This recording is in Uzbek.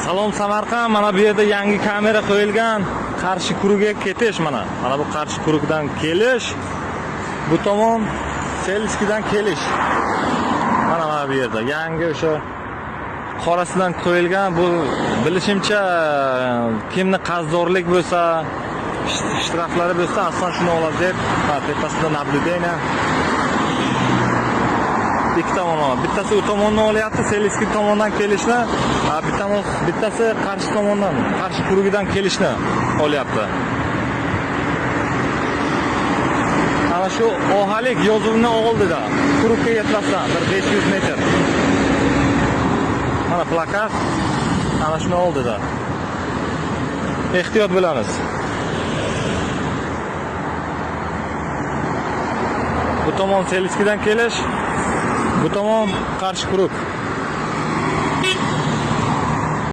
Salom Samarqand, mana bu yerda yangi kamera qo'yilgan. Qarshi Kurugga ketish mana. Mana bu Qarshi Kurugdan kelish. Bu tomon Selskidan kelish. Mana bu yerda yangi o'sha qorasidan qo'yilgan. Bu bilishimcha kimni qarzdorlik bo'lsa, ishtiroklar bo'lsa, aslan shuni oladi deb, tepasida naблюдение. Ikki tomondan, bittasi u tomondan olyapti, Selski tomondan kelishni, bittasi Qarshi tomondan, Qarshi Kurugdan kelishni olyapti. Ana shu ohalik yozuvni oldida, Kurugga yetmasdan bir 500 metr. Mana plakat, ana shuni oldida. Ehtiyot bo'lamiz. Bu tomon Selskidan kelish, bu tomon Qarshi Kurug.